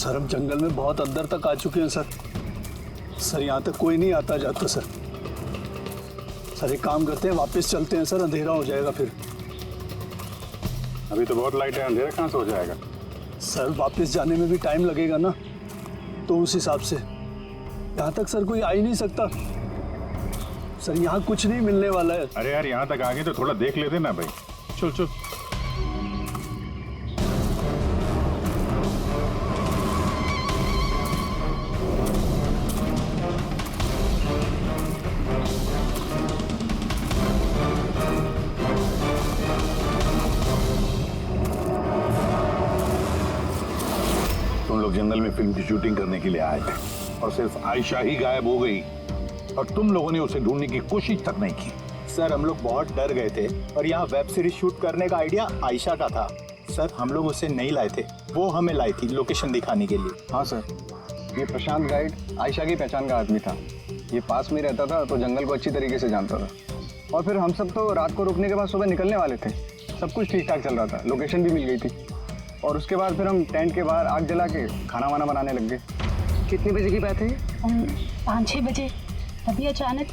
Sir हम जंगल में बहुत अंदर तक आ चुके हैं सर। सर यहाँ तक कोई नहीं आता जाता सर। सर एक काम करते हैं, वापस चलते हैं सर, अंधेरा हो जाएगा फिर। अभी तो बहुत लाइट है, अंधेरा कहाँ से हो जाएगा? सर वापस जाने में भी टाइम लगेगा ना, तो उस हिसाब से यहाँ तक सर कोई आ ही नहीं सकता। सर यहाँ कुछ नहीं मिलने वाला है। अरे यार यहाँ तक आ गए तो थोड़ा देख लेते ना भाई। चल चल। तुम लोग जंगल में फिल्म की शूटिंग करने के लिए आए थे और सिर्फ आयशा ही गायब हो गई और तुम लोगों ने उसे ढूंढने की कोशिश तक नहीं की। सर हम लोग बहुत डर गए थे और यहाँ वेब सीरीज शूट करने का आइडिया आयशा का था। सर हम लोग उसे नहीं लाए थे, वो हमें लाई थी लोकेशन दिखाने के लिए। हाँ सर, ये प्रशांत गाइड आयशा की पहचान का आदमी था। ये पास में रहता था तो जंगल को अच्छी तरीके से जानता था। और फिर हम सब तो रात को रुकने के बाद सुबह निकलने वाले थे। सब कुछ ठीक ठाक चल रहा था, लोकेशन भी मिल गई थी। और उसके बाद फिर हम टेंट के बाहर आग जला के खाना वाना बनाने लग गए। कितने बजे की बात है? 5-6 बजे। तभी अचानक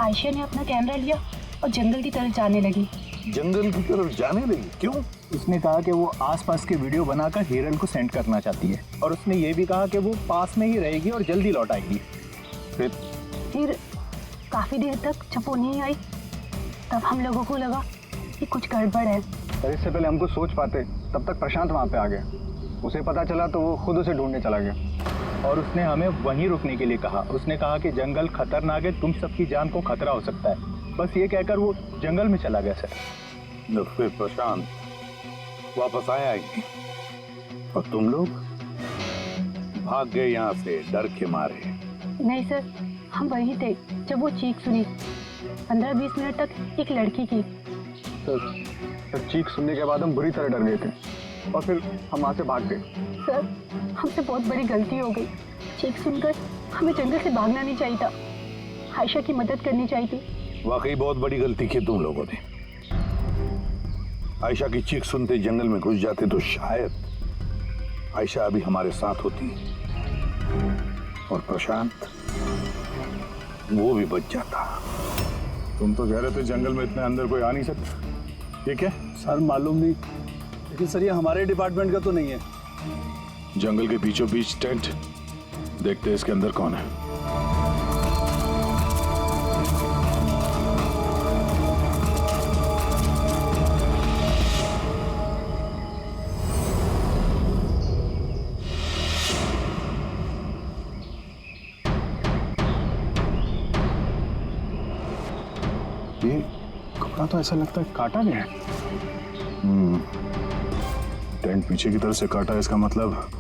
आयशा ने अपना कैमरा लिया और जंगल की तरफ जाने लगी। जंगल की तरफ जाने लगी? क्यों? उसने कहा कि वो आसपास के वीडियो बनाकर हिरल को सेंड करना चाहती है और उसने ये भी कहा कि वो पास में ही रहेगी और जल्दी लौट आएगी। फिर काफ़ी देर तक जब वो नहीं आई तब हम लोगों को लगा कि कुछ गड़बड़ है। और इससे पहले हमको सोच पाते तब तक प्रशांत वहाँ पे आ गया। उसे पता चला तो वो खुद उसे ढूंढने चला गया और उसने हमें वहीं रुकने के लिए कहा। उसने कहा कि जंगल खतरनाक है, तुम सबकी जान को खतरा हो सकता है। बस ये कहकर वो जंगल में चला गया सर। फिर प्रशांत वापस आया ही और तुम लोग भाग गए यहाँ से डर के मारे। नहीं सर, हम वहीं थे जब वो चीख सुनी। 15-20 मिनट तक एक लड़की की। सर चीख सुनने के बाद हम बुरी तरह डर गए थे और फिर हम वहाँ से भाग गए। सर हमसे बहुत बड़ी गलती हो गई। चीख सुनकर हमें जंगल से भागना नहीं चाहिए था, आयशा की मदद करनी चाहिए थी। वाकई बहुत बड़ी गलती की तुम लोगों ने। आयशा की चीख सुनते जंगल में घुस जाते तो शायद आयशा अभी हमारे साथ होती और प्रशांत वो भी बच जाता। तुम तो कह रहे थे जंगल में इतने अंदर कोई आ नहीं सकता। ये क्या? सर मालूम नहीं, लेकिन सर ये हमारे डिपार्टमेंट का तो नहीं है। जंगल के बीचों बीच टेंट, देखते हैं इसके अंदर कौन है। ये कपड़ा तो ऐसा लगता है काटा गया है। टेंट पीछे की तरफ से काटा है, इसका मतलब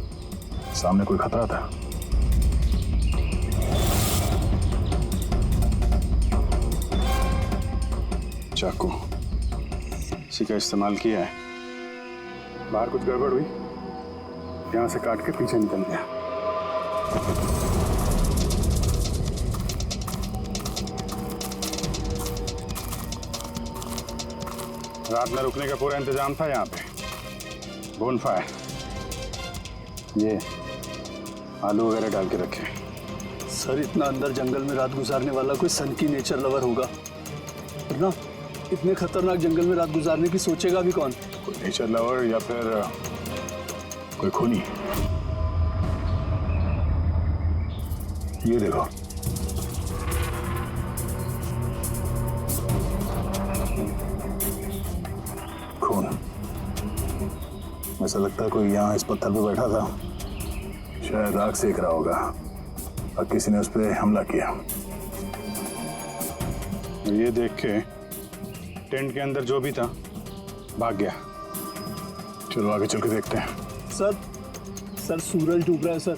सामने कोई खतरा था। चाकू इसी का इस्तेमाल किया है। बाहर कुछ गड़बड़ हुई, यहां से काट के पीछे निकल गया। रात में रुकने का पूरा इंतजाम था यहाँ पे। बोनफायर, ये आलू वगैरह डाल के रखे। सर इतना अंदर जंगल में रात गुजारने वाला कोई सन की नेचर लवर होगा, वरना इतने खतरनाक जंगल में रात गुजारने की सोचेगा भी कौन? कोई नेचर लवर या फिर कोई खूनी। ये देखो, खून। ऐसा लगता है कोई यहाँ इस पत्थर पे बैठा था, शायद आग सेक रहा होगा और किसी ने उस पर हमला किया। ये देख के टेंट के अंदर जो भी था भाग गया। चलो आगे चल के देखते हैं। सर सूरज डूब रहा है सर।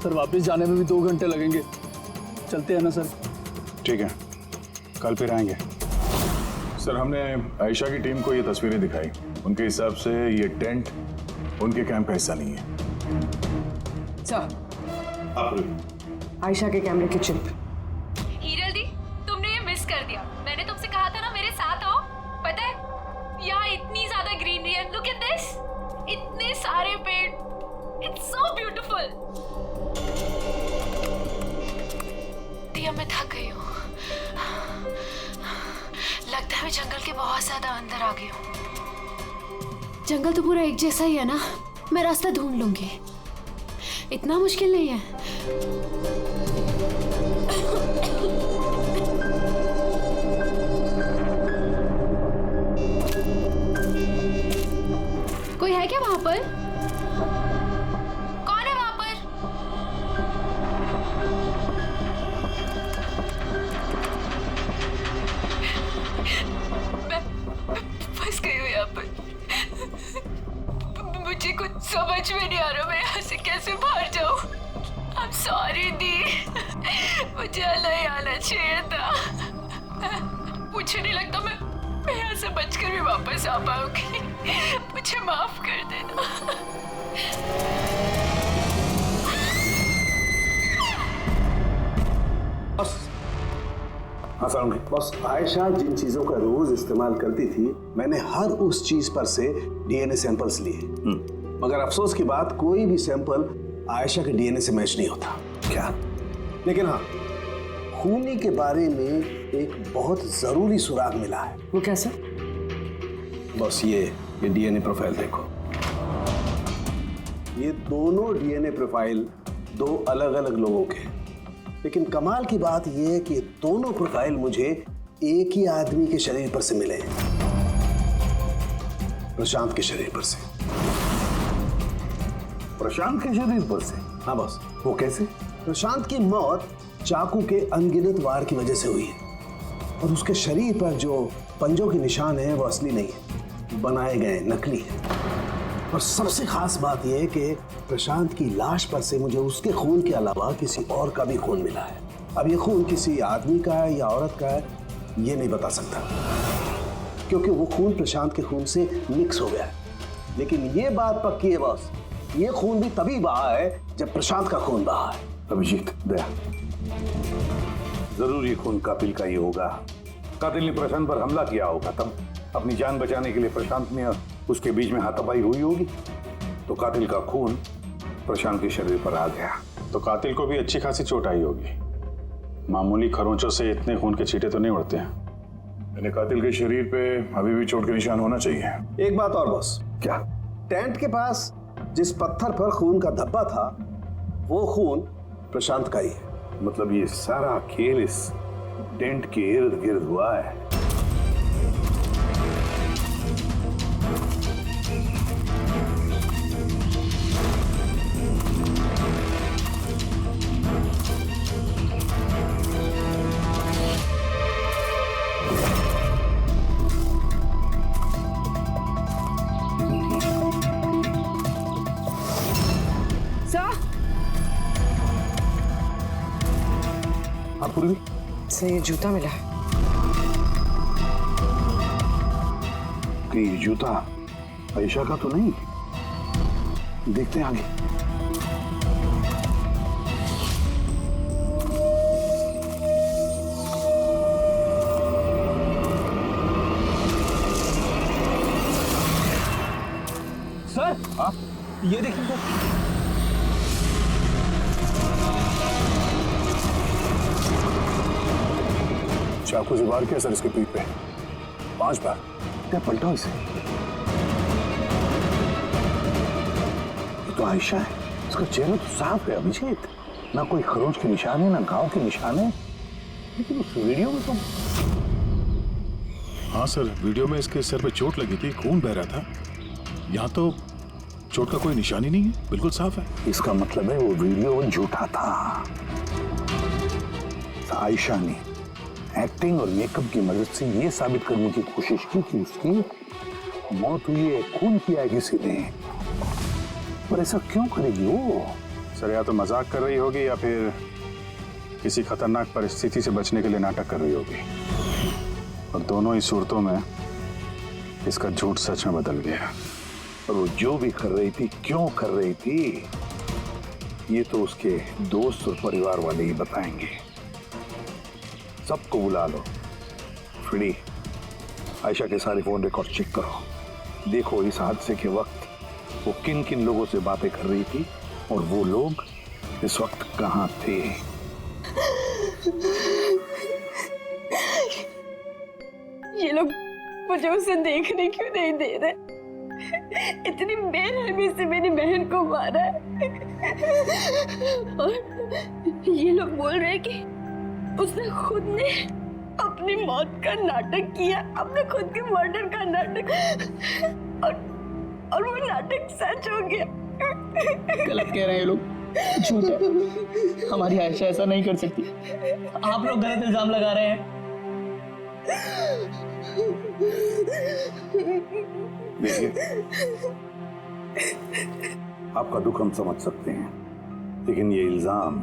सर वापस जाने में भी 2 घंटे लगेंगे। चलते हैं ना सर? ठीक है, कल फिर आएंगे। सर हमने आयशा की टीम को ये तस्वीरें दिखाई। उनके हिसाब से ये टेंट उनके कैंप का हिस्सा नहीं है। सर, आयशा के कैमरे की चिप। हीरल दी, तुमने ये मिस कर दिया। मैंने तुमसे कहा था ना मेरे साथ आओ। पता है यहाँ इतनी ज्यादा ग्रीनरी है। लुक एट दिस, इतने सारे पेड़, इट्स सो ब्यूटीफुल। दिया, मैं थक गई हूँ। लगता है मैं जंगल के बहुत ज्यादा अंदर आ गई हूँ। जंगल तो पूरा एक जैसा ही है ना, मैं रास्ता ढूंढ लूंगी, इतना मुश्किल नहीं है। कोई है क्या वहां पर? कौन है वहां पर? मैं फंस गई हूँ यहाँ पर। मुझे कुछ समझ में नहीं आ रहा, मैं यहाँ से कैसे बाहर जाऊँ। I'm sorry दी, मुझे अलग आना चाहिए था। मुझे नहीं लगता मैं यहाँ से बचकर भी वापस आ पाऊंगी। मुझे माफ कर देना। बस आयशा जिन चीजों का रोज इस्तेमाल करती थी, मैंने हर उस चीज पर से डीएनए सैंपल्स लिए, मगर अफसोस की बात कोई भी सैंपल आयशा के डीएनए से मैच नहीं होता। क्या? लेकिन हाँ, खूनी के बारे में एक बहुत जरूरी सुराग मिला है। वो कैसे? बस ये डीएनए प्रोफाइल देखो। ये दोनों डीएनए प्रोफाइल दो अलग अलग लोगों के, लेकिन कमाल की बात यह है कि दोनों प्रोफाइल मुझे एक ही आदमी के शरीर पर से मिले हैं, प्रशांत के शरीर पर से। प्रशांत के शरीर पर से? हाँ बस। वो कैसे? प्रशांत की मौत चाकू के अनगिनत वार की वजह से हुई है, और उसके शरीर पर जो पंजों के निशान हैं वो असली नहीं है, बनाए गए नकली है। और सबसे खास बात यह है कि प्रशांत की लाश पर से मुझे उसके खून के अलावा किसी और का भी खून मिला है। अब ये खून किसी आदमी का है या औरत का है ये नहीं बता सकता, क्योंकि वो खून प्रशांत के खून से मिक्स हो गया है। लेकिन ये बात पक्की है बॉस, ये खून भी तभी बहा है जब प्रशांत का खून बहा है। अभिजीत, दया, जरूर ये खून कातिल का ही होगा। कातिल ने प्रशांत पर हमला किया होगा, तब अपनी जान बचाने के लिए प्रशांत ने उसके बीच में हाथापाई हुई होगी, तो कातिल का खून प्रशांत के शरीर पर आ गया। तो कातिल को भी अच्छी खासी चोट आई होगी, मामूली खरोंचों से इतने खून के छींटे तो नहीं उड़ते हैं। यानी कातिल के शरीर पे अभी भी चोट के निशान होना चाहिए। एक बात और बॉस। क्या? टेंट के पास जिस पत्थर पर खून का धब्बा था वो खून प्रशांत का ही है। मतलब ये सारा खेल इस टेंट के इर्द गिर्द हुआ है। पूर्वी से ये जूता मिला है। कि ये जूता आयशा का तो नहीं? देखते हैं आगे। सर, हाँ? ये देखिए सर। चाकू से वार किया सर इसके पीठ पे 5 बार। क्या पलटा इसे? ये तो आयशा है, इसका चेहरा तो साफ है अभिजीत, ना कोई खरोंच के निशान है ना घाव के निशान है। लेकिन उस वीडियो में तो हाँ सर, वीडियो में इसके सर पे चोट लगी थी, खून बह रहा था। यहाँ तो चोट का कोई निशान ही नहीं है, बिल्कुल साफ है। इसका मतलब है वो वीडियो झूठा था। आयशा ने एक्टिंग और मेकअप की मदद से ये साबित करने की कोशिश की कि उसकी मौत हुई है, खून किया है किसी ने। पर ऐसा क्यों करेगी वो? सर, या तो मजाक कर रही होगी या फिर किसी खतरनाक परिस्थिति से बचने के लिए नाटक कर रही होगी। और दोनों ही सूरतों में इसका झूठ सच में बदल गया। और वो जो भी कर रही थी, क्यों कर रही थी, ये तो उसके दोस्त और परिवार वाले ही बताएंगे। सबको बुला लो। फ्री, आयशा के सारे फोन रिकॉर्ड चेक करो। देखो इस हादसे के वक्त वो किन किन लोगों से बातें कर रही थी और वो लोग इस वक्त कहाँ थे? ये लोग मुझे उसे देखने क्यों नहीं दे रहे? इतनी बेरहमी से मेरी बहन को मारा है। और ये लोग बोल रहे हैं कि उसने खुद ने अपनी मौत का नाटक किया, अपने खुद के मर्डर का नाटक, और वो नाटक सच हो गया। गलत कह रहे हैं ये लोग, झूठ है। हमारी आयशा ऐसा नहीं कर सकती। आप लोग गलत इल्जाम लगा रहे हैं। देखिए, आपका दुख हम समझ सकते हैं, लेकिन ये इल्जाम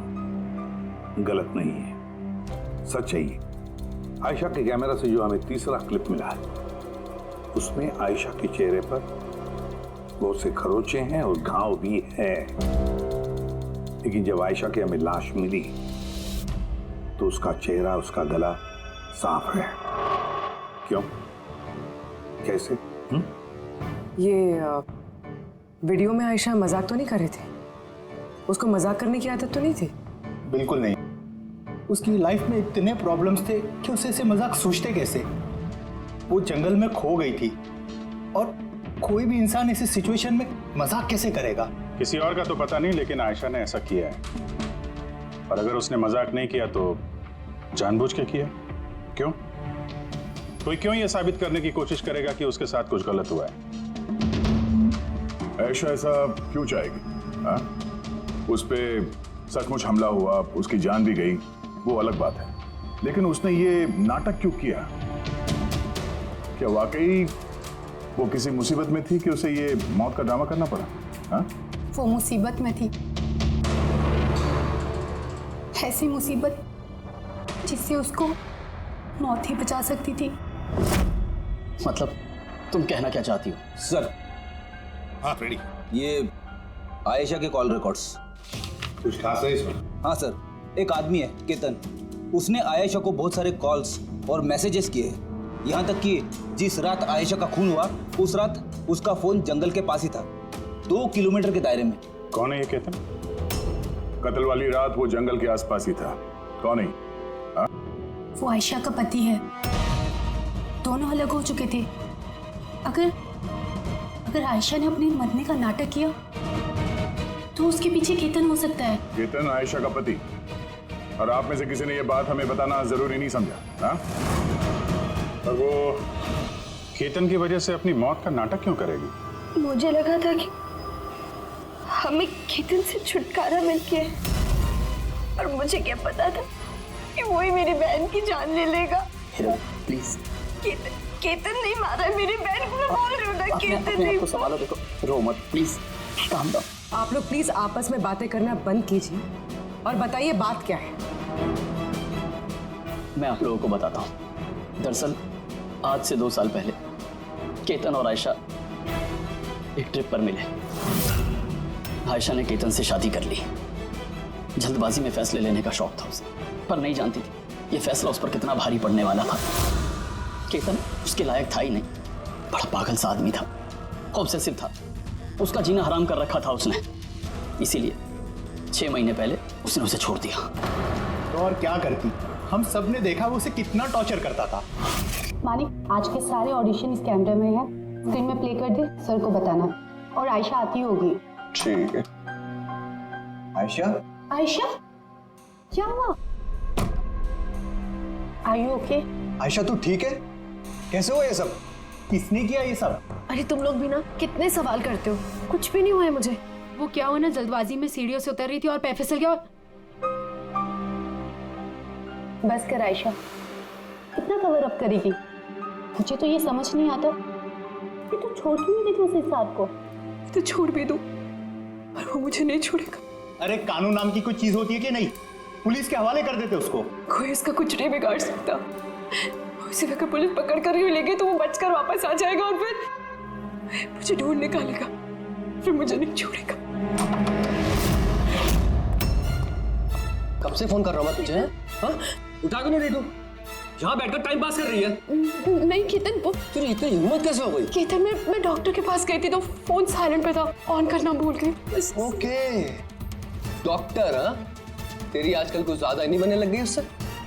गलत नहीं है, सच है ये। आयशा के कैमरा से जो हमें तीसरा क्लिप मिला है, उसमें आयशा के चेहरे पर बहुत से खरोचे हैं और घाव भी है। लेकिन जब आयशा की हमें लाश मिली तो उसका चेहरा, उसका गला साफ है। क्यों? कैसे? ये वीडियो में आयशा मजाक तो नहीं कर रहे थे? उसको मजाक करने की आदत तो नहीं थी? बिल्कुल नहीं। उसकी लाइफ में इतने प्रॉब्लम्स थे कि उसे ऐसे मजाक सोचते कैसे? वो जंगल में खो गई थी, और कोई भी इंसान ऐसी सिचुएशन में मजाक कैसे करेगा? किसी और का तो पता नहीं, लेकिन आयशा ने ऐसा किया है। और अगर उसने मजाक नहीं किया तो जानबूझ के किया। क्यों? कोई क्यों ये साबित करने की कोशिश करेगा कि उसके साथ कुछ गलत हुआ है? आयशा ऐसा क्यों चाहेगी? हाँ? उस पे सचमुच हमला हुआ, उसकी जान भी गई, वो अलग बात है। लेकिन उसने ये नाटक क्यों किया? क्या वाकई वो किसी मुसीबत में थी कि उसे ये मौत का ड्रामा करना पड़ा? हाँ? वो मुसीबत में थी, ऐसी मुसीबत जिससे उसको मौत ही बचा सकती थी। मतलब तुम कहना क्या चाहती हो? सर, हाँ रेडी। ये आयशा के कॉल रिकॉर्ड्स। कुछ खास है इसमें? हाँ सर, एक आदमी है केतन, उसने आयशा को बहुत सारे कॉल्स और मैसेजेस किए हैं। यहाँ तक कि जिस रात आयशा का खून हुआ, उस रात उसका फोन जंगल के पास ही था, 2 किलोमीटर के दायरे में। कौन है ये केतन? कत्ल वाली रात वो जंगल के आसपास ही था। कौन है? हाँ? वो आयशा का पति है, दोनों अलग हो चुके थे। अगर आयशा ने अपने मरने का नाटक किया तो उसके पीछे केतन हो सकता है। केतन आयशा का पति, और आप में से किसी ने ये बात हमें बताना जरूरी नहीं समझा? हाँ? और वो केतन की वजह से अपनी मौत का नाटक क्यों करेगी? मुझे लगा था कि हमें केतन से छुटकारा मिल गया, और मुझे क्या पता था कि वही मेरी बहन की जान ले लेगा। प्लीज। केतन नहीं मारा है मेरी बहन को, मैं बोल रही हूँ ना, केतन नहीं। संभालो, देखो, रो मत प्लीज, काम डाउन। आप लोग प्लीज आपस में बातें करना बंद कीजिए और बताइए बात क्या है। मैं आप लोगों को बताता हूँ। दरअसल आज से 2 साल पहले केतन और आयशा एक ट्रिप पर मिले। आयशा ने केतन से शादी कर ली। जल्दबाजी में फैसले लेने का शौक था उसे, पर नहीं जानती थी ये फैसला उस पर कितना भारी पड़ने वाला था। केतन उसके लायक था ही नहीं, बड़ा पागल सा आदमी था, ऑब्सेसिव था, उसका जीना हराम कर रखा था उसने। इसीलिए 6 महीने पहले उसने उसे छोड़ दिया। तो और क्या करती? हम सब ने देखा वो उसे कितना टॉर्चर करता था। मानिक, आज के सारे ऑडिशन इस कैमरे में है, स्क्रीन में प्ले कर दे, सर को बताना। और आयशा आती होगी। ठीक है। आयशा? आयशा, क्या हुआ? Are you okay? आयशा तू ठीक है? कैसे हुआ ये सब? किसने किया ये सब? अरे तुम लोग भी ना कितने सवाल करते हो, कुछ भी नहीं हुआ है मुझे। वो क्या हुआ ना, जल्दबाजी में सीढ़ियों से उतर रही थी और पैर फिसल गया। बस कर आयशा, कितना कवर अप करेगी? मुझे तो ये समझ नहीं आता कि तू छोड़ क्यों नहीं देती उस साथ को? तो छोड़ भी दूं, पर वो मुझे नहीं छोड़ेगा। अरे कानून नाम की कोई चीज होती है कि नहीं? पुलिस के हवाले कर देते उसको। कोई इसका कुछ नहीं बिगाड़ सकता। उसे अगर पुलिस पकड़ कर ही लेगी तो वो बचकर वापस आ जाएगा और फिर मुझे ढूंढ निकालेगा, फिर मुझे नहीं छोड़ेगा। कब से फोन कर रहा हूँ मैं तुझे? हाँ? उठा क्यों नहीं रही तू? यहाँ बैठकर टाइम पास कर रही है। नहीं केतन, वो तेरी इतनी हिम्मत कैसे हो गई? केतन मैं डॉक्टर के पास गई थी तो फोन साइलेंट पे था, ऑन करना भूल गई। ओके, डॉक्टर हाँ? तेरी आजकल कुछ ज्यादा नहीं बनने लग गई उससे?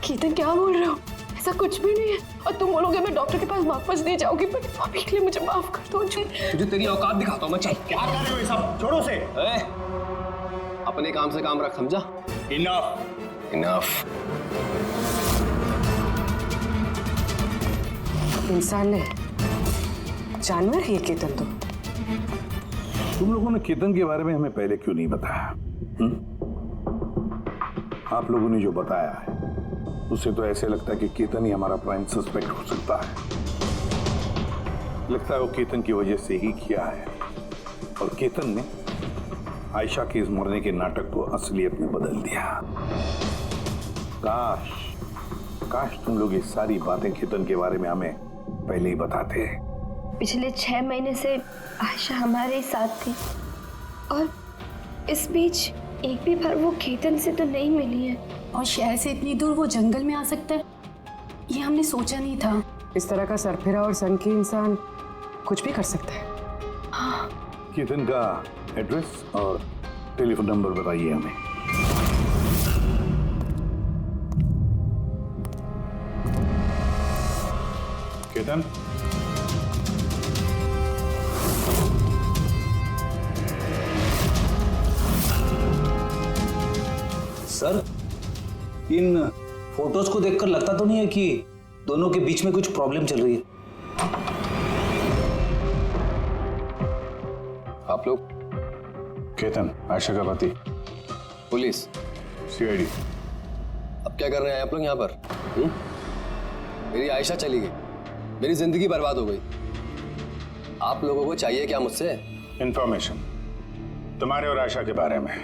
केतन क्या बोल रहे हो? ऐसा कुछ भी नहीं है। और तुम बोलोगे मैं डॉक्टर के पास वापस नहीं जाऊंगी, पर अभी के लिए मुझे माफ कर दो। तुझे तेरी औकात दिखाता हूँ मैं। चल। क्या कर रहे हो ये सब? छोड़ो से। अपने काम से काम रख, समझा? इनफ। इनफ। इंसान ने जानवर है केतन तो। तुम लोगों ने केतन के बारे में हमें पहले क्यों नहीं बताया? आप लोगों ने जो बताया है उससे तो ऐसे लगता है कि केतन ही हमारा प्राइम सस्पेक्ट हो सकता है। लगता है वो केतन की वजह से ही किया है और केतन ने आयशा के इस मरने के नाटक को असलियत में बदल दिया। काश तुम लोग ये सारी बातें केतन के बारे में हमें पहले ही बताते। पिछले 6 महीने से आयशा हमारे साथ थी और इस बीच एक भी बार वो केतन से तो नहीं मिली है। और शहर से इतनी दूर वो जंगल में आ सकता है, ये हमने सोचा नहीं था। इस तरह का सरफिरा और संकी इंसान कुछ भी कर सकता है। हाँ। केतन का एड्रेस और टेलीफोन नंबर बताइए हमें। केतन, सर, इन फोटोज को देखकर लगता तो नहीं है कि दोनों के बीच में कुछ प्रॉब्लम चल रही है? आप लोग? केतन, आयशा का पति। पुलिस? सीआईडी। अब क्या कर रहे हैं आप लोग यहाँ पर? मेरी आयशा चली गई, मेरी जिंदगी बर्बाद हो गई। आप लोगों को चाहिए क्या मुझसे? इंफॉर्मेशन तुम्हारे और आयशा के बारे में।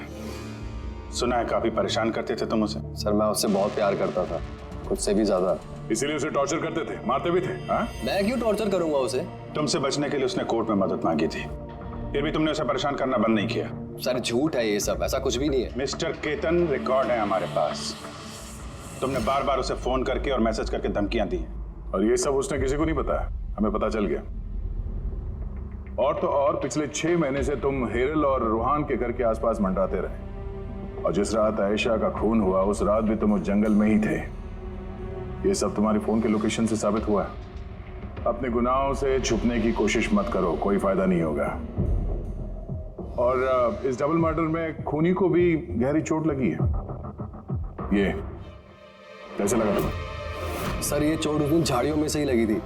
सुना है काफी परेशान करते थे तुम उसे। सर मैं उससे बहुत प्यार करता था, खुद से भी ज्यादा। इसीलिए उसे टॉर्चर करते थे, मारते भी थे। हाँ? मैं क्यों टॉर्चर करूंगा उसे? तुमसे बचने के लिए उसने कोर्ट में मदद मांगी थी, फिर भी तुमने उसे परेशान करना बंद नहीं किया। सर झूठ है ये सब, ऐसा कुछ भी नहीं है। मिस्टर केतन, रिकॉर्ड है हमारे पास। तुमने बार बार उसे फोन करके और मैसेज करके धमकियां दी और ये सब उसने किसी को नहीं बताया, हमें पता चल गया। और तो और पिछले 6 महीने से तुम हेरल और रूहान के घर के आसपास मंडराते रहे और जिस रात आयशा का खून हुआ उस रात भी तुम उस जंगल में ही थे। ये सब तुम्हारी फोन के लोकेशन से साबित हुआ है। अपने गुनाहों से छुपने की कोशिश मत करो, कोई फायदा नहीं होगा। और इस डबल मर्डर में खूनी को भी गहरी चोट लगी है। ये कैसे लगा तुम्हें? सर ये चोट उस दिन झाड़ियों में से ही लगी थी,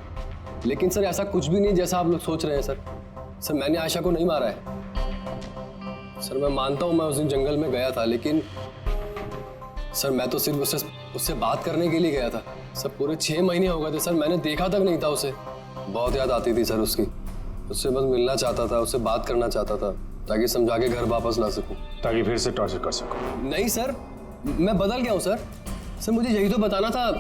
लेकिन सर ऐसा कुछ भी नहीं जैसा आप लोग सोच रहे हैं। सर मैंने आयशा को नहीं मारा है। सर मैं मानता हूं मैं उस दिन जंगल में गया था, लेकिन सर मैं तो सिर्फ उससे बात करने के लिए गया था। सर पूरे 6 महीने हो गए थे सर, मैंने देखा तक नहीं था उसे। बहुत याद आती थी सर उसकी, उससे बस मिलना चाहता था, उससे बात करना चाहता था ताकि समझा के घर वापस ला सकूं, ताकि फिर से टॉर्चर कर सको। नहीं सर, मैं बदल गया हूँ सर मुझे यही तो बताना था।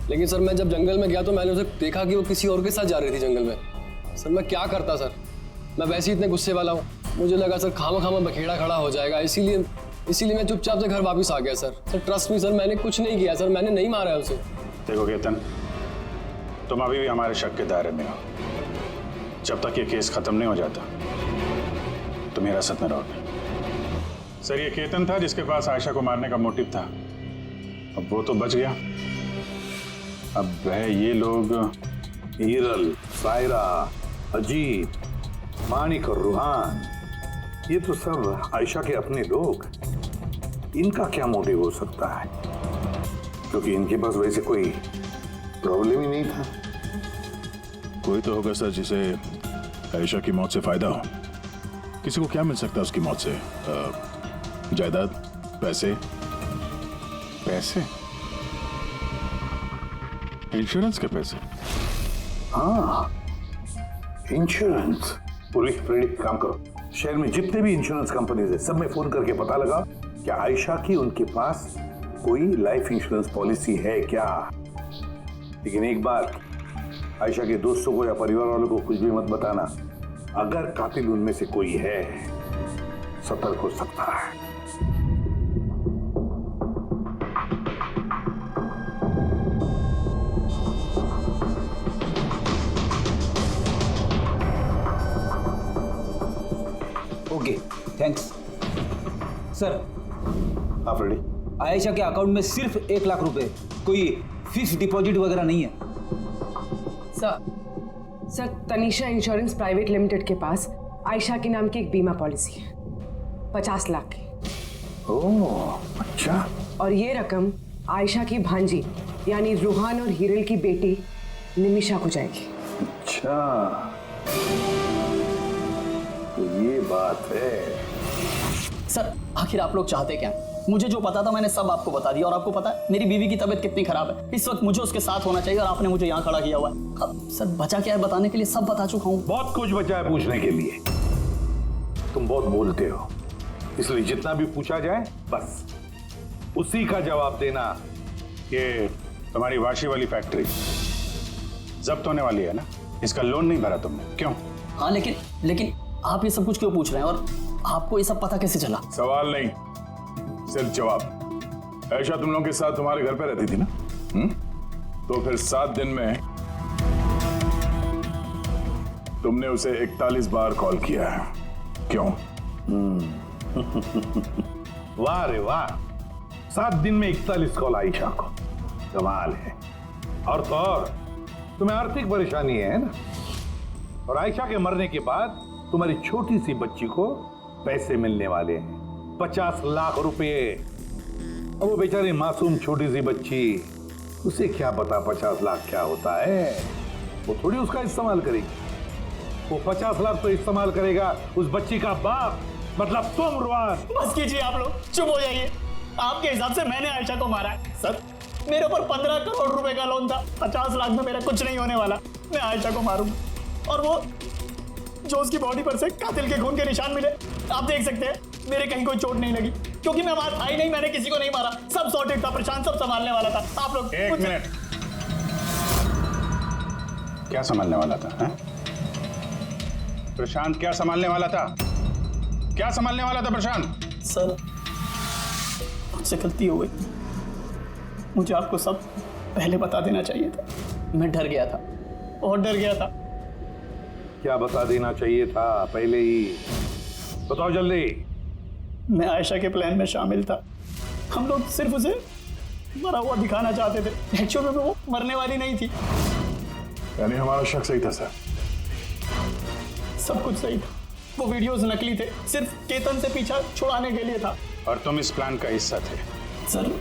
लेकिन सर मैं जब जंगल में गया तो मैंने उसे देखा कि वो किसी और के साथ जा रही थी जंगल में। सर मैं क्या करता सर, मैं वैसे ही इतने गुस्से वाला हूँ। मुझे लगा सर खामा बखेड़ा खड़ा हो जाएगा, इसीलिए मैं चुपचाप से घर वापस आ गया सर ट्रस्ट मी सर, मैंने कुछ नहीं किया सर, मैंने नहीं मारा है उसे। देखो केतन, तुम अभी भी हमारे शक के दायरे में हो। जब तक ये केस खत्म नहीं हो जाता तुम हिरासत में रहोगे। सर ये केतन था जिसके पास आयशा को मारने का मोटिव था। अब वो तो बच गया, अब वह ये लोग हीरल, सायरा, अजीत, मानिक और रूहान, ये तो सब आयशा के अपने लोग। इनका क्या मोटिव हो सकता है? क्योंकि इनके पास वैसे कोई प्रॉब्लम ही नहीं था। कोई तो होगा सर जिसे आयशा की मौत से फायदा हो। किसी को क्या मिल सकता है उसकी मौत से? जायदाद, पैसे? इंश्योरेंस के पैसे? हाँ, इंश्योरेंस। पुलिस प्रेरित काम करो, शहर में जितने भी इंश्योरेंस कंपनीज है सब में फोन करके पता लगा क्या आयशा की उनके पास कोई लाइफ इंश्योरेंस पॉलिसी है क्या। लेकिन एक बार आयशा के दोस्तों को या परिवार वालों को कुछ भी मत बताना। अगर कातिल उनमें से कोई है सतर्क हो सकता है। Thanks sir. आप रेडी? आयशा के अकाउंट में सिर्फ 1 लाख रुपए, कोई फिक्स डिपॉजिट वगैरह नहीं है। Sir Tanisha insurance private limited के पास आयशा के नाम की एक बीमा पॉलिसी है 50 लाख की। ओह अच्छा। और ये रकम आयशा की भांजी यानी रूहान और हिरल की बेटी निमिषा को जाएगी। अच्छा तो ये बात है। सर आखिर आप लोग चाहते क्या? मुझे जो पता था मैंने सब आपको बता दिया। और आपको पता है मेरी बीवी की तबीयत कितनी खराब है, इस वक्त मुझे उसके साथ होना चाहिए और आपने मुझे यहाँ खड़ा किया हुआ है। अब सर बचा क्या है बताने के लिए? सब बता चुका हूँ। बहुत कुछ बचा है पूछने के लिए। तुम बहुत बोलते हो, इसलिए जितना भी पूछा जाए बस उसी का जवाब देना। ये तुम्हारी वाशी वाली फैक्ट्री जब्त होने वाली है ना, इसका लोन नहीं भरा तुमने, क्यों? हाँ लेकिन आप ये सब कुछ क्यों पूछ रहे हैं और आपको ये सब पता कैसे चला? सवाल नहीं, सिर्फ जवाब। आयशा तुम लोगों के साथ तुम्हारे घर पे रहती थी ना? तो फिर 7 दिन में तुमने उसे 41 बार कॉल किया है, क्यों? वाह रे वाह, 7 दिन में 41 कॉल आयशा को, कमाल है। और तो और तुम्हें आर्थिक परेशानी है ना, और आयशा के मरने के बाद तुम्हारी छोटी सी बच्ची को पैसे मिलने वाले हैं 50 लाख रुपए। अब वो बेचारी मासूम छोटी सी बच्ची, उसे क्या पता 50 लाख क्या होता है? वो थोड़ी उसका इस्तेमाल करेगी। वो 50 लाख तो इस्तेमाल करेगा उस बच्ची का बाप, मतलब तुम रुआन। बस कीजिए आप लोग, चुप हो जाइए। आपके हिसाब से मैंने आयशा को मारा है? सर मेरे ऊपर 15 करोड़ रुपए का लोन था, 50 लाख में मेरा कुछ नहीं होने वाला। मैं आयशा को मारूंगा। और वो जो उसकी बॉडी पर से कातिल के खून के निशान मिले, आप देख सकते हैं मेरे कहीं कोई चोट नहीं लगी, क्योंकि मैं वहां था ही नहीं, मैंने किसी को नहीं मारा। सब सॉर्टेड था, प्रशांत सब संभालने वाला था। आप लोग एक मिनट, क्या संभालने वाला था? है? प्रशांत क्या संभालने वाला था? क्या संभालने वाला था प्रशांत? सर मुझसे गलती हो गई, मुझे आपको सब पहले बता देना चाहिए था। मैं डर गया था, बहुत डर गया था। क्या बता देना चाहिए था पहले ही? बताओ जल्दी। मैं आयशा के प्लान में शामिल था। हम लोग सिर्फ उसे मरा हुआ दिखाना चाहते थे, एक्चुअल में वो मरने वाली नहीं थी। यानी हमारा शक सही था सर? सब कुछ सही था, वो वीडियोस नकली थे, सिर्फ केतन से पीछा छुड़ाने के लिए था। और तुम इस प्लान का हिस्सा थे? सर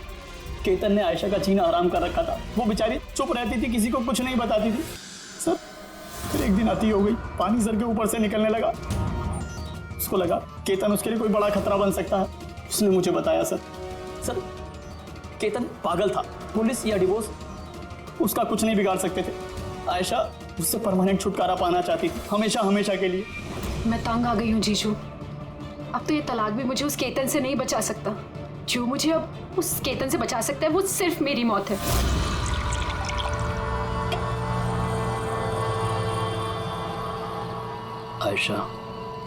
केतन ने आयशा का जीना हराम कर रखा था। वो बेचारी चुप रहती थी, किसी को कुछ नहीं बताती थी। सर फिर एक दिन अति हो गई, पानी सर के ऊपर से निकलने लगा। उसको लगा केतन उसके लिए कोई बड़ा खतरा बन सकता है, उसने मुझे बताया। सर केतन पागल था, पुलिस या डिवोर्स उसका कुछ नहीं बिगाड़ सकते थे। आयशा उससे परमानेंट छुटकारा पाना चाहती थी, हमेशा हमेशा के लिए। मैं तंग आ गई हूँ जीजू, अब तो ये तलाक भी मुझे उस केतन से नहीं बचा सकता। जो मुझे अब उस केतन से बचा सकता है वो सिर्फ मेरी मौत है। आयशा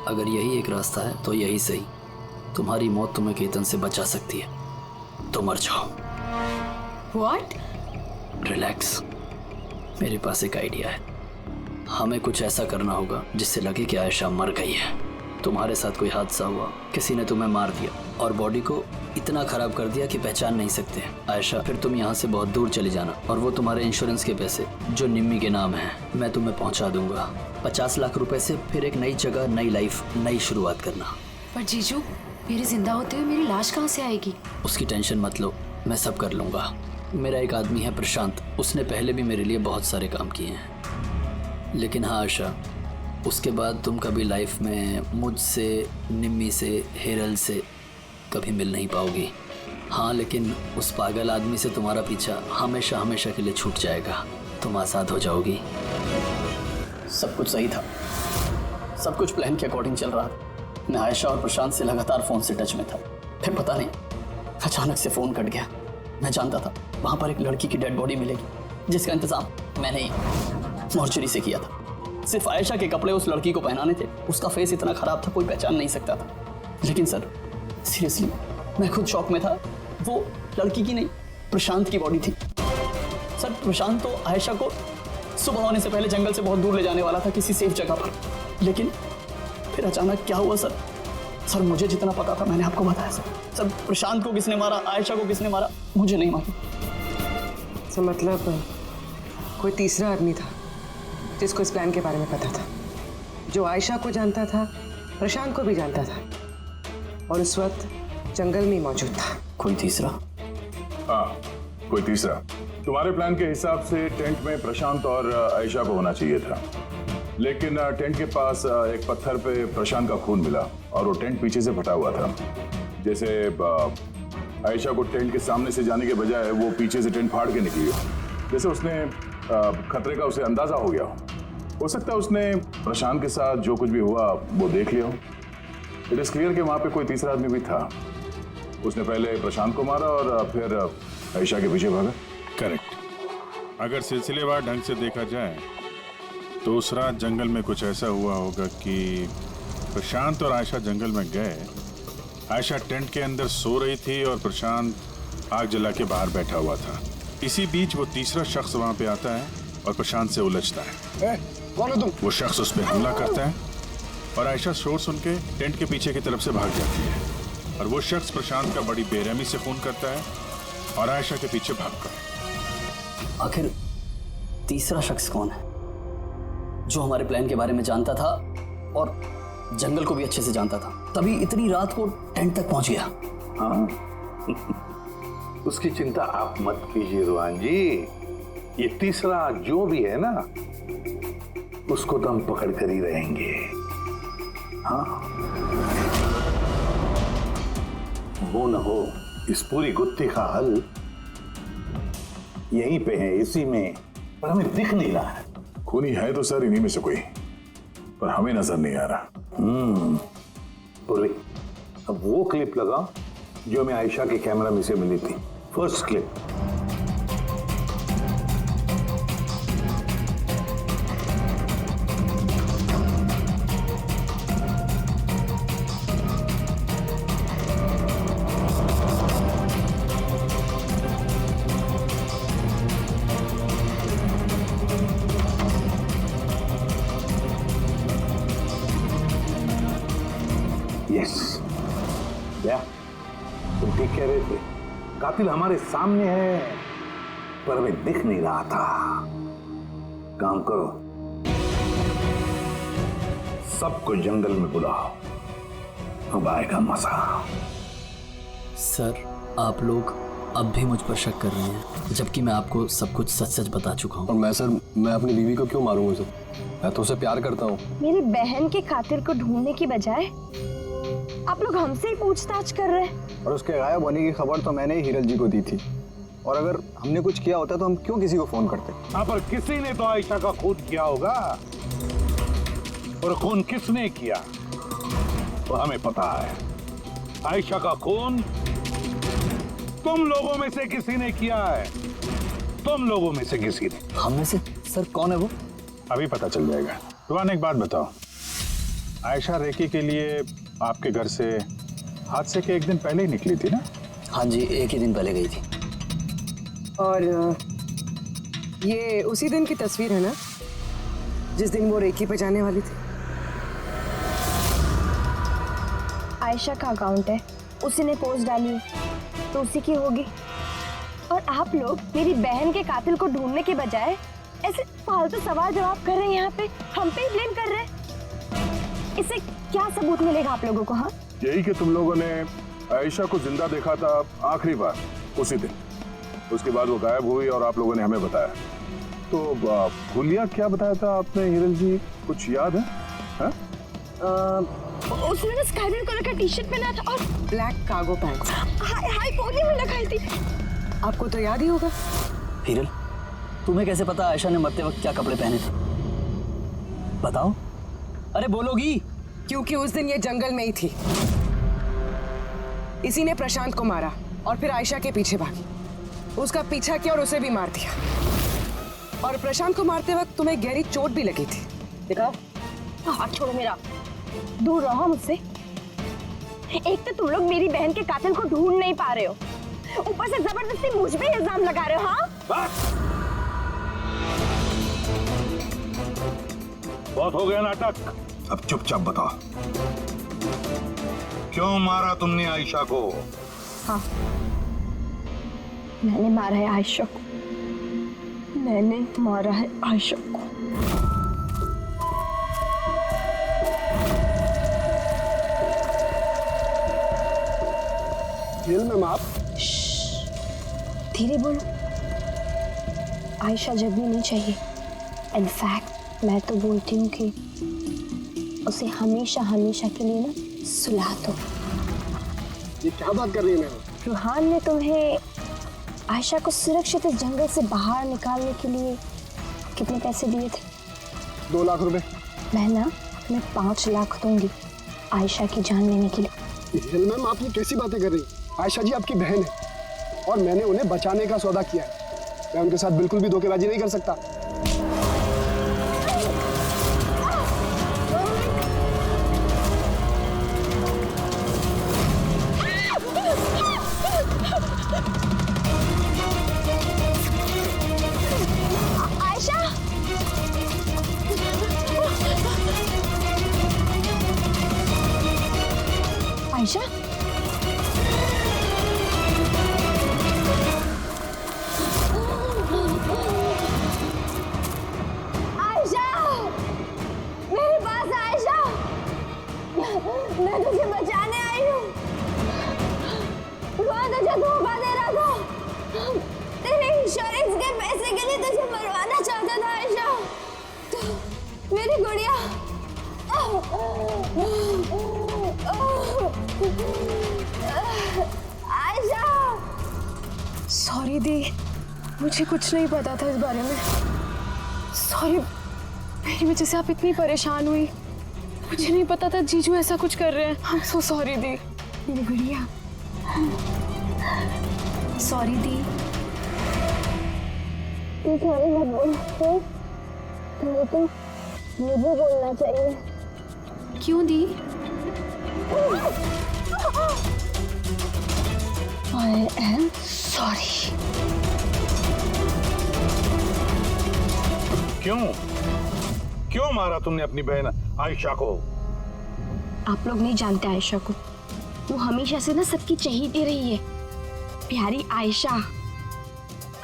अगर यही एक रास्ता है तो यही सही। तुम्हारी मौत तुम्हें केतन से बचा सकती है, तो मर जाओ। What? रिलैक्स, मेरे पास एक आइडिया है। हमें कुछ ऐसा करना होगा जिससे लगे कि आयशा मर गई है। तुम्हारे साथ कोई हादसा हुआ, किसी ने तुम्हें मार दिया और बॉडी को इतना खराब कर दिया कि पहचान नहीं सकते। आयशा फिर तुम यहाँ से बहुत दूर चले जाना और वो तुम्हारे इंश्योरेंस के पैसे जो निम्मी के नाम है मैं तुम्हें पहुँचा दूंगा। 50 लाख रुपए से फिर एक नई जगह, नई लाइफ, नई शुरुआत करना। पर जीजू मेरे जिंदा होते हुए मेरी लाश कहाँ से आएगी? उसकी टेंशन मत लो, मैं सब कर लूँगा। मेरा एक आदमी है प्रशांत, उसने पहले भी मेरे लिए बहुत सारे काम किए हैं। लेकिन हाँ आशा, उसके बाद तुम कभी लाइफ में मुझसे, निम्मी से, हेरल से कभी मिल नहीं पाओगी। हाँ लेकिन उस पागल आदमी से तुम्हारा पीछा हमेशा हमेशा के लिए छूट जाएगा, तुम आज़ाद हो जाओगी। सब कुछ सही था, सब कुछ प्लान के अकॉर्डिंग चल रहा था। मैं आयशा और प्रशांत से लगातार फ़ोन से टच में था, फिर पता नहीं अचानक से फ़ोन कट गया। मैं जानता था वहाँ पर एक लड़की की डेड बॉडी मिलेगी, जिसका इंतज़ाम मैंने ही मॉर्चरी से किया था। सिर्फ आयशा के कपड़े उस लड़की को पहनाने थे। उसका फेस इतना ख़राब था कोई पहचान नहीं सकता था। लेकिन सर सीरियसली मैं खुद शॉक में था। वो लड़की की नहीं, प्रशांत की बॉडी थी। सर प्रशांत तो आयशा को सुबह होने से पहले जंगल से बहुत दूर ले जाने वाला था किसी सेफ जगह पर। लेकिन फिर अचानक क्या हुआ सर, सर मुझे जितना पता था मैंने आपको बताया सर प्रशांत को किसने मारा, आयशा को किसने मारा, मुझे नहीं मालूम। सर मतलब कोई तीसरा आदमी था जिसको इस प्लान के बारे में पता था, जो आयशा को जानता था, प्रशांत को भी जानता था और उस वक्त जंगल में ही मौजूद था। कोई तीसरा? हाँ, कोई तीसरा। तुम्हारे प्लान के हिसाब से टेंट में प्रशांत और आयशा को होना चाहिए था, लेकिन टेंट के पास एक पत्थर पे प्रशांत का खून मिला और वो टेंट पीछे से फटा हुआ था। जैसे आयशा को टेंट के सामने से जाने के बजाय वो पीछे से टेंट फाड़ के निकली हो, जैसे उसने खतरे का उसे अंदाजा हो गया हो सकता है उसने प्रशांत के साथ जो कुछ भी हुआ वो देख लिया हो। इट इज क्लियर कि वहां पे कोई तीसरा आदमी भी था। उसने पहले प्रशांत को मारा और फिर आयशा के पीछे भागा। करेक्ट। अगर सिलसिलेवार ढंग से देखा जाए तो उस रात जंगल में कुछ ऐसा हुआ होगा कि प्रशांत और आयशा जंगल में गए, आयशा टेंट के अंदर सो रही थी और प्रशांत आग जला के बाहर बैठा हुआ था। इसी बीच वो तीसरा शख्स वहां पे आता है और प्रशांत से उलझता है। कौन है तुम? वो शख्स उस पर हमला करता है और आयशा शोर सुन के टेंट के पीछे की तरफ से भाग जाती है और वो शख्स प्रशांत का बड़ी बेरहमी से खून करता है और आयशा के पीछे भागता है। आखिर तीसरा शख्स कौन है जो हमारे प्लान के बारे में जानता था और जंगल को भी अच्छे से जानता था, तभी इतनी रात को टेंट तक पहुंच गया? हाँ उसकी चिंता आप मत कीजिए रुहान जी, ये तीसरा जो भी है ना उसको तो हम पकड़ कर ही रहेंगे। हाँ वो न हो इस पूरी गुत्थी का हल यहीं पे है, इसी में, पर हमें दिख नहीं रहा है। खूनी है तो सर इन्हीं में से कोई, पर हमें नजर नहीं आ रहा। बोले अब वो क्लिप लगा जो हमें आयशा के कैमरा में से मिली थी, फर्स्ट क्लिप। यस क्या तुम ठीक कह रहे थे, कातिल हमारे सामने है पर हमें दिख नहीं रहा था। काम करो, सबको जंगल में बुलाओ, अब आएगा मजा। सर आप लोग अब भी मुझ पर शक कर रहे हैं जबकि मैं आपको सब कुछ सच सच बता चुका हूँ। और मैं सर, मैं अपनी बीवी को क्यों मारूंगा सर? मैं तो उसे प्यार करता हूँ। मेरी बहन के कातिल को ढूंढने की बजाय आप लोग हमसे ही पूछताछ कर रहे हैं। और उसके गायब होने की खबर तो मैंने ही हिरल जी को दी थी, और अगर हमने कुछ किया होता तो हम क्यों किसी को फोन करते? हाँ पर किसी ने तो आयशा का खून किया होगा, और खून किसने किया वो हमें पता है। आयशा का खून तुम लोगों में से किसी ने किया है, तुम लोगों में से किसी ने। हम में से? सर कौन है वो? अभी पता चल जाएगा। तुम एक बात बताओ, आयशा रेकी के लिए आपके घर से हादसे के एक दिन पहले ही निकली थी ना? हाँ जी, एक ही दिन पहले गई थी। और ये उसी दिन की तस्वीर है ना जिस दिन वो रेकी पे जाने वाली थी? आयशा का अकाउंट है, उसी ने पोस्ट डाली तो उसी की होगी। और आप लोग मेरी बहन के कातिल को ढूंढने के बजाय ऐसे फालतू सवाल जवाब कर रहे हैं, यहाँ पे हम पे ही ब्लेम कर रहे हैं। इससे क्या सबूत मिलेगा आप लोगों को? हाँ यही कि तुम लोगों ने आयशा को जिंदा देखा था आखिरी बार उसी दिन, उसके बाद वो गायब हुई और आप लोगों ने हमें बताया। तो भूलिया क्या बताया था आपने हिरल जी, कुछ याद है? उसने स्काई ब्लू कलर का टी शर्ट पहना था और black cargo pants high pony में लगाई थी। आपको तो याद ही होगा। हिरल तुम्हें कैसे पता आयशा ने मरते वक्त क्या कपड़े पहने थे? बताओ, अरे बोलोगी? क्योंकि उस दिन ये जंगल में ही थी। इसी ने प्रशांत को मारा और फिर आयशा के पीछे भागी, उसका पीछा किया और उसे भी मार दिया। और प्रशांत को मारते वक्त तुम्हें गहरी चोट भी लगी थी, दिखाओ। हाथ छोड़ो मेरा, दूर रहो मुझसे। एक तो तुम लोग मेरी बहन के कातिल को ढूंढ नहीं पा रहे हो, ऊपर से जबरदस्ती मुझ पे इल्जाम लगा रहे हो। हाँ बहुत हो गया नाटक, अब चुपचाप बताओ क्यों मारा तुमने आयशा को? हाँ, मैंने मारा है आयशा को। मैंने मारा है आयशा को। मैम आप धीरे बोलो। आयशा जगनी नहीं चाहिए। इनफैक्ट मैं तो बोलती हूँ कि उसे हमेशा हमेशा के लिए ना सुला दो। ये क्या बात कर रही है मैम? रूहान ने तुम्हें आयशा को सुरक्षित इस जंगल से बाहर निकालने के लिए कितने पैसे दिए थे? 2 लाख रुपए। मैं ना तुम्हें 5 लाख दूंगी आयशा की जान लेने के लिए। मैम आप ये कैसी बातें कर रही हैं? आयशा जी आपकी बहन है और मैंने उन्हें बचाने का सौदा किया है। मैं उनके साथ बिल्कुल भी धोखेबाजी नहीं कर सकता। आयशा, आयशा, मेरे पास आयशा, मैं तुझे बचाने आई हूँ। वह तुझे धोखा दे रहा था। तेरे इंश्योरेंस के पैसे के लिए तुझे मरवाना चाहता था आयशा। तो मेरी गुड़िया। आयशा। सॉरी दी, मुझे कुछ नहीं पता था इस बारे में। सॉरी, मेरी वजह से आप इतनी परेशान हुई। मुझे नहीं पता था जीजू ऐसा कुछ कर रहे हैं। आई एम सो सॉरी दी। मेरी गुड़िया। सॉरी दी। सॉरी मत बोलो। तुम्हें तो मुझे बोलना चाहिए। क्यों दी? I am sorry. क्यों मारा तुमने अपनी बहन आयशा को? आप लोग नहीं जानते आयशा को। वो हमेशा से ना सबकी चहेती रही है। प्यारी आयशा।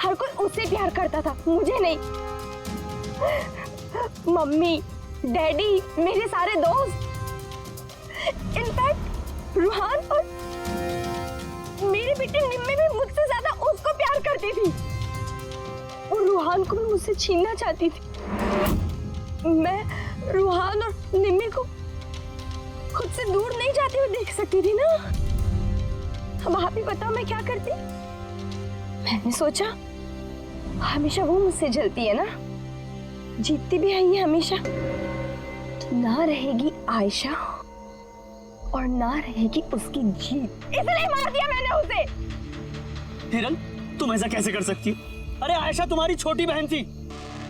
हर कोई उससे प्यार करता था, मुझे नहीं। मम्मी, डैडी, मेरे सारे दोस्त, इनफैक्ट रूहान और मेरी बेटी निम्मी भी मुझसे ज्यादा उसको प्यार करती थी। और रूहान को भी मुझसे छीनना चाहती थी। मैं रूहान और निम्मी को खुद से दूर नहीं जाते हुए देख सकती थी ना। अब आप ही बताओ मैं क्या करती? मैंने सोचा हमेशा वो मुझसे जलती है ना, जीतती भी है ये हमेशा। तो ना रहेगी आयशा और ना रहेगी उसकी जीत। इसलिए मार दिया मैंने उसे। हिरन, तुम ऐसा कैसे कर सकती हो? अरे आयशा तुम्हारी छोटी बहन थी,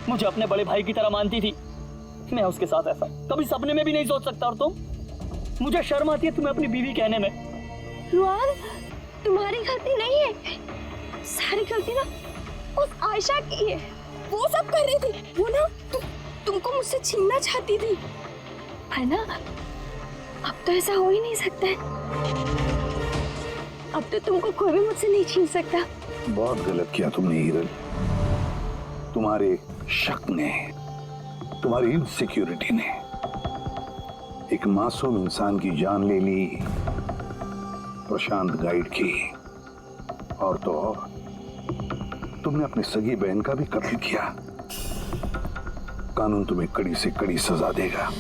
मुझे अपने बड़े भाई की तरह मानती थी। मैं उसके साथ ऐसा कभी सपने में भी नहीं सोच सकता। और तुम, मुझे शर्म आती है तुम्हें अपनी बीवी कहने में। रुआन, तुम्हारी गलती नहीं है। सारी गलती ना उस आयशा की है। वो सब कर रही थी। वो ना तुमको मुझसे छीनना चाहती थी, है ना? अब तो ऐसा हो ही नहीं सकता है। अब तो तुमको कोई भी मुझसे नहीं छीन सकता। बहुत गलत किया तुमने हिरन। तुम्हारे शक ने, तुम्हारी इनसिक्योरिटी ने एक मासूम इंसान की जान ले ली, प्रशांत गाइड की। और तो और तुमने अपनी सगी बहन का भी कत्ल किया। कानून तुम्हें कड़ी से कड़ी सजा देगा।